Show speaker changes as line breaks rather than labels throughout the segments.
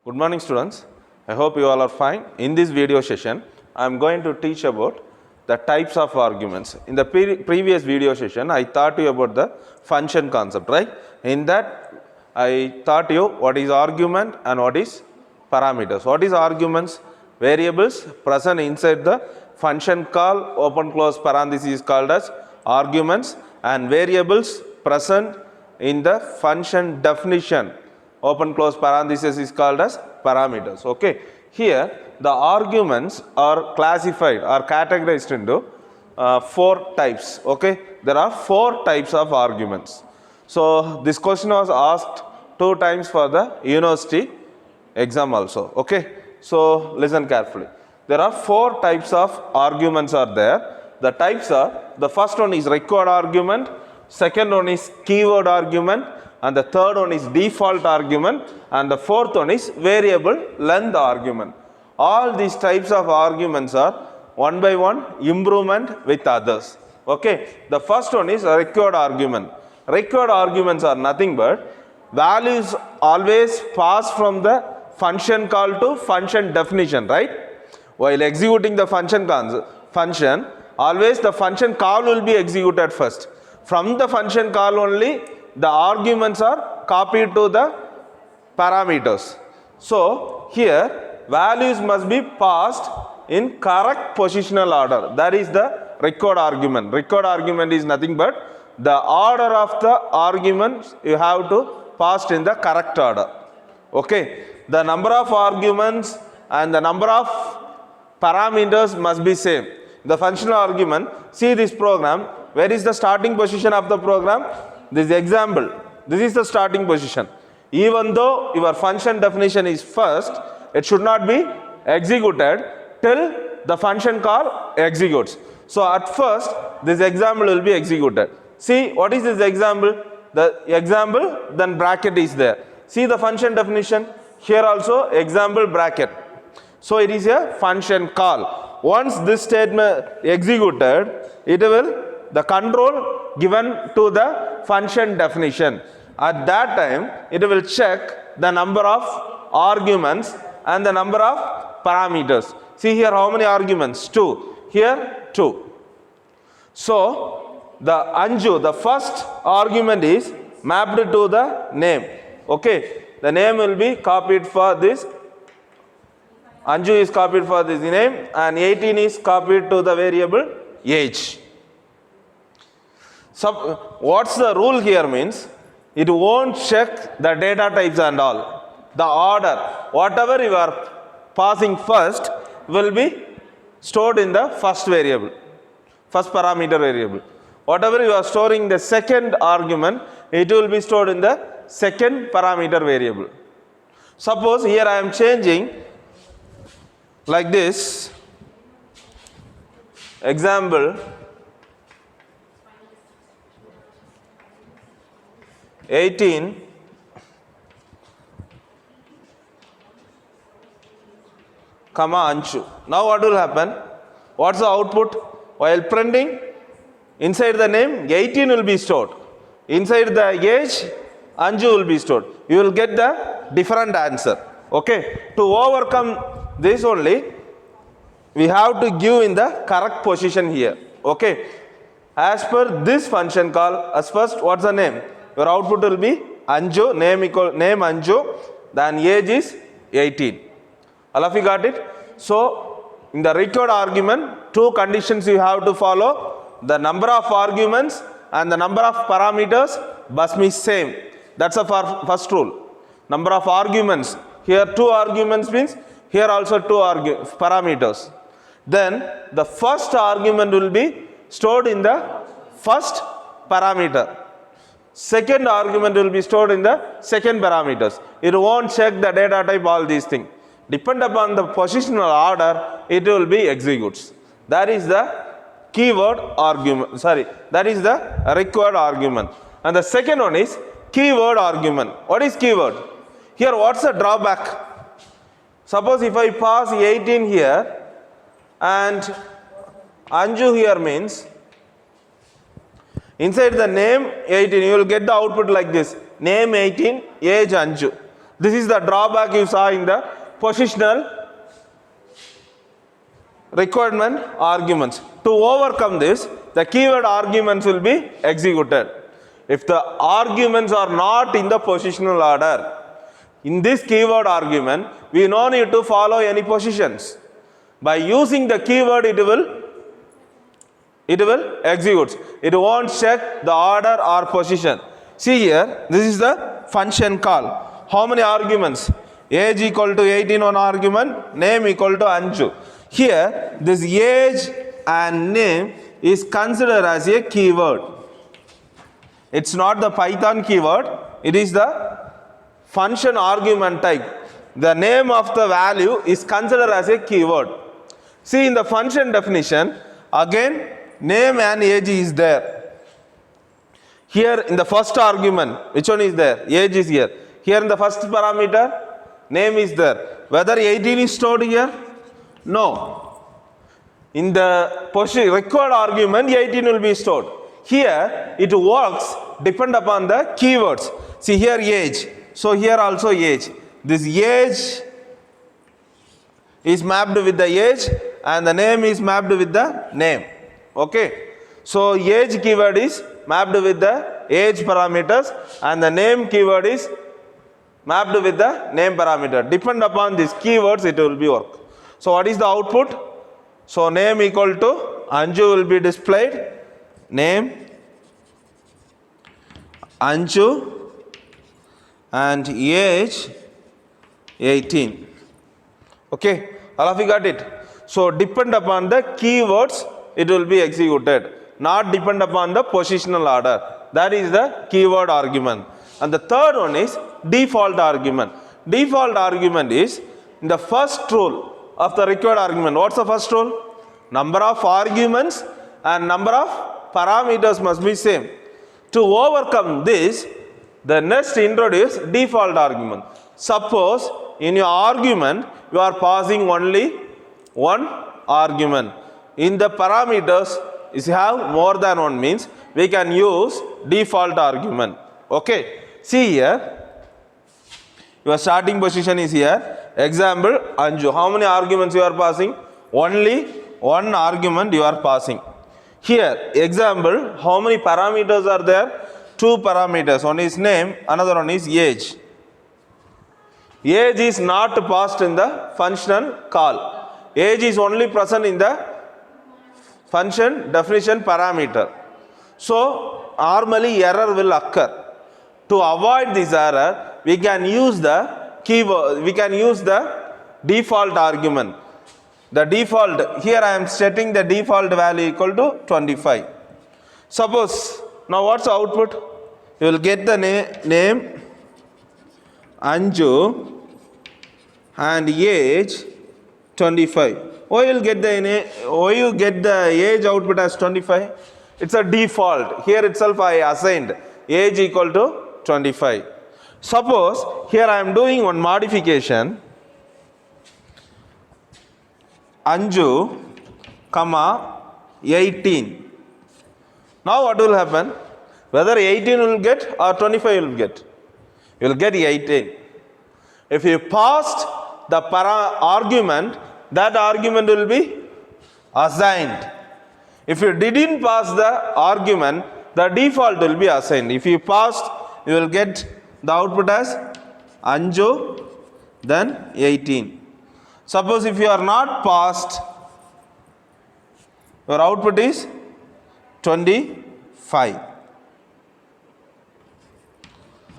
Good morning students. I hope you all are fine. In this video session, I am going to teach about the types of arguments. In the previous video session, I taught you about the function concept, right? In that, I taught you what is argument and what is parameters. What is arguments? Variables present inside the function call, open close parenthesis is called as arguments, and variables present in the function definition, open close parenthesis is called as parameters. Okay. Here the arguments are classified or categorized into four types. Okay. There are four types of arguments. So this question was asked 2 times for the university exam also. Okay. So listen carefully. There are 4 types of arguments are there. The types are, the first one is required argument, second one is keyword argument, and the third one is default argument, and the fourth one is variable length argument. All these types of arguments are one by one improvement with others. Okay. The first one is a required argument. Required arguments are nothing but values always pass from the function call to function definition, right? While executing the function, always the function call will be executed first. From the function call only, the arguments are copied to the parameters. So here values must be passed in correct positional order. That is the required argument. Required argument is nothing but the order of the arguments you have to pass in the correct order. Okay. The number of arguments and the number of parameters must be same. The functional argument, see this program, where is the starting position of the program? This example, this is the starting position. Even though your function definition is first, it should not be executed till the function call executes. So at first, this example will be executed. See, what is this example? The example, then bracket is there. See the function definition, here also example bracket. So it is a function call. Once this statement executed, it will, the control given to the function definition. At that time, it will check the number of arguments and the number of parameters. See here how many arguments? 2. Here 2. So the Anju, the first argument is mapped to the name. Okay. The name will be copied for this. Anju is copied for this name, and 18 is copied to the variable age. So what's the rule here means? It won't check the data types and all. The order, whatever you are passing first will be stored in the first variable, first parameter variable. Whatever you are storing the second argument, it will be stored in the second parameter variable. Suppose here I am changing like this. Example 18 comma Anshu. Now what will happen? What's the output? While printing, inside the name 18 will be stored. Inside the age, Anju will be stored. You will get the different answer. Okay. To overcome this only, we have to give in the correct position here. Okay. As per this function call, as first, what's the name? Your output will be Anju, name Anju, then age is 18. All of you got it? So in the required argument, 2 conditions you have to follow. The number of arguments and the number of parameters must be same. That's the first rule. Number of arguments. Here 2 arguments means here also 2 parameters. Then the first argument will be stored in the first parameter. Second argument will be stored in the second parameters. It won't check the data type, all these things. Depend upon the positional order, it will be executes. That is the keyword argument. That is the required argument. And the second one is keyword argument. What is keyword? Here what's the drawback? Suppose if I pass 18 here and Anju here means inside the name 18, you will get the output like this. Name 18, age Anju. This is the drawback you saw in the positional requirement arguments. To overcome this, the keyword arguments will be executed. If the arguments are not in the positional order, in this keyword argument, we no need to follow any positions. By using the keyword, it will execute. It won't check the order or position. See here, this is the function call. How many arguments? Age equal to 18 on argument, name equal to Anju. Here, this age and name is considered as a keyword. It's not the Python keyword, it is the function argument type. The name of the value is considered as a keyword. See in the function definition, again name and age is there. Here in the first argument, which one is there? Age is here. Here in the first parameter, name is there. Whether 18 is stored here? No. In the required argument, 18 will be stored. Here it works depend upon the keywords. See here age. So here also age. This age is mapped with the age and the name is mapped with the name. Okay. So age keyword is mapped with the age parameters and the name keyword is mapped with the name parameter. Depend upon these keywords it will be work. So what is the output? So name equal to Anju will be displayed. Name Anju and age 18. Okay, all of you got it. So depend upon the keywords it will be executed, not depend upon the positional order. That is the keyword argument. And the third one is default argument. Default argument is in the first rule of the required argument. What's the first rule? Number of arguments and number of parameters must be same. To overcome this, the next introduce default argument. Suppose in your argument you are passing only one argument. In the parameters, if you have more than one means we can use default argument. Okay. See here, your starting position is here. Example, Anju. How many arguments you are passing? Only one argument you are passing. Here, example, how many parameters are there? Two parameters. One is name, another one is age. Age is not passed in the functional call. Age is only present in the function definition parameter. So, normally error will occur. To avoid this error, we can use the keyword, we can use the default argument. The default, here I am setting the default value equal to 25. Suppose, now what's the output? You will get the name Anju and age 25. Why you get the age output as 25? It's a default. Here itself I assigned age equal to 25. Suppose here I am doing one modification. Anju, comma 18. Now what will happen? Whether 18 will get or 25 will get. You will get 18. If you passed the argument, that argument will be assigned. If you didn't pass the argument, the default will be assigned. If you passed, you will get the output as Anju, then 18. Suppose if you are not passed, your output is 25.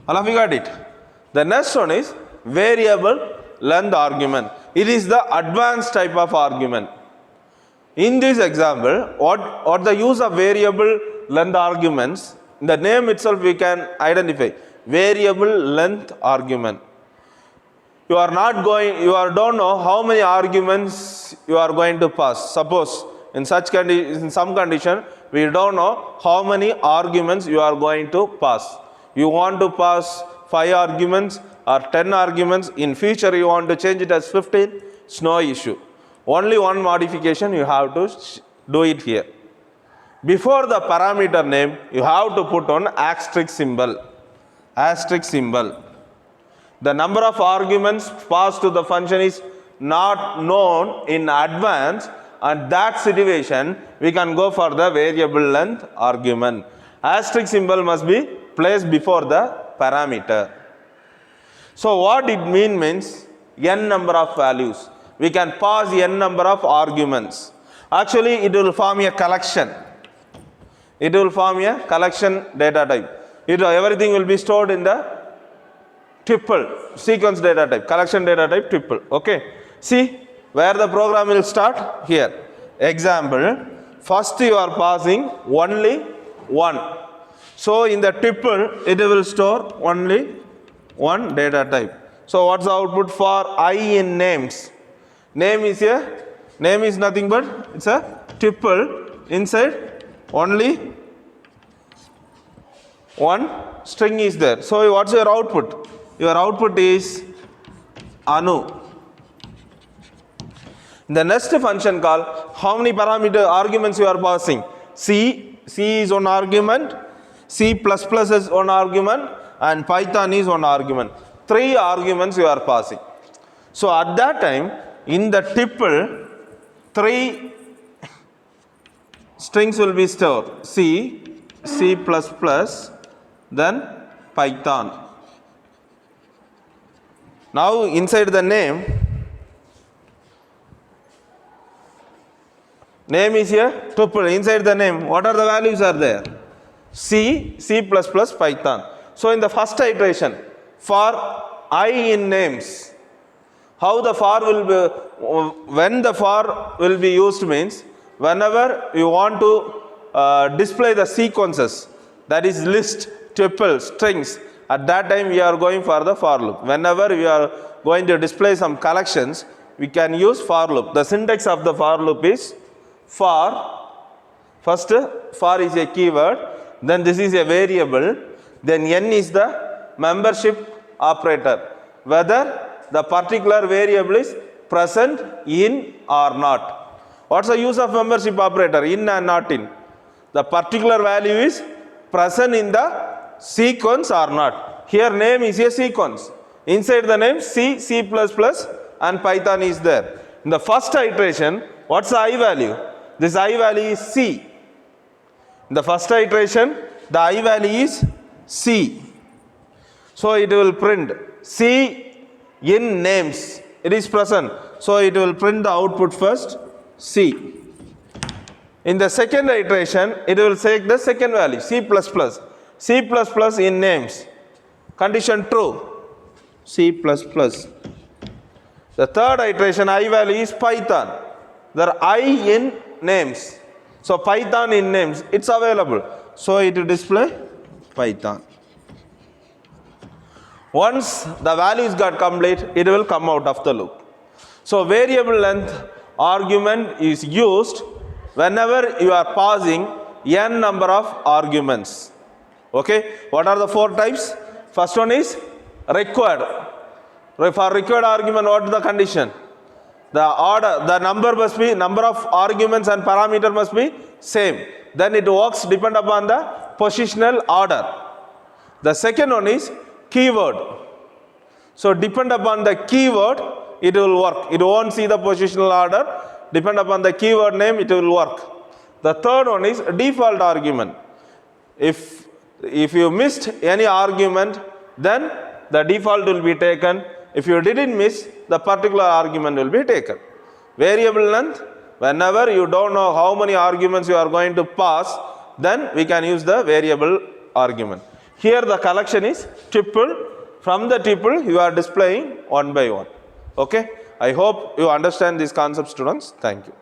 All of you got it? The next one is variable length argument. It is the advanced type of argument. In this example, what the use of variable length arguments, in the name itself we can identify variable length argument. You don't know how many arguments you are going to pass. Suppose in some condition we don't know how many arguments you are going to pass. You want to pass 5 arguments or 10 arguments. In future you want to change it as 15. It's no issue. Only one modification you have to do it here. Before the parameter name, you have to put on asterisk symbol. Asterisk symbol. the number of arguments passed to the function is not known in advance, and that situation we can go for the variable length argument. Asterisk symbol must be placed before the parameter. So what it means n number of values. We can pass n number of arguments. Actually, it will form a collection. It will form a collection data type. Everything will be stored in the tuple, sequence data type, collection data type tuple. Okay. See where the program will start? Here. Example, first you are passing only 1. So in the tuple, it will store only one data type. So what's the output for I in names? Name is nothing but it's a tuple. Inside only one string is there. So what's your output? Your output is Anu. The next function call, how many parameter arguments you are passing? C is one argument, C++ is one argument, and Python is one argument. 3 arguments you are passing. So at that time, in the tuple, 3 strings will be stored. C, C++, then Python. Now inside the name is here, tuple. Inside the name, what are the values are there? C, C++, Python. So in the first iteration, for I in names, how the for will be, when the for will be used means, whenever you want to display the sequences, that is list, tuple, strings, at that time we are going for the for loop. Whenever we are going to display some collections, we can use for loop. The syntax of the for loop is for, first for is a keyword, then this is a variable, then n is the membership operator, whether the particular variable is present in or not. What's the use of membership operator? In and not in. The particular value is present in the sequence or not. Here name is a sequence. Inside the name C, C++ and Python is there. In the first iteration, what's the I value? This I value is C. In the first iteration, the I value is C. So it will print C in names. It is present. So it will print the output first C. In the second iteration, it will take the second value C++. C++ in names. Condition true. C++. The third iteration I value is Python. There are I in names. So Python in names, it's available. So it will display Python. Once the values got complete, it will come out of the loop. So variable length argument is used whenever you are passing n number of arguments. Okay, what are the 4 types? First one is required. For required argument, what is the condition? The order, the number of arguments and parameter must be same. Then it works depend upon the positional order. The second one is keyword. So depend upon the keyword, it will work. It won't see the positional order. Depend upon the keyword name, it will work. The third one is default argument. If you missed any argument, then the default will be taken. If you didn't miss, the particular argument will be taken. Variable length, whenever you don't know how many arguments you are going to pass, then we can use the variable argument. Here the collection is tuple. From the tuple, you are displaying one by one. Okay? I hope you understand these concepts, students. Thank you.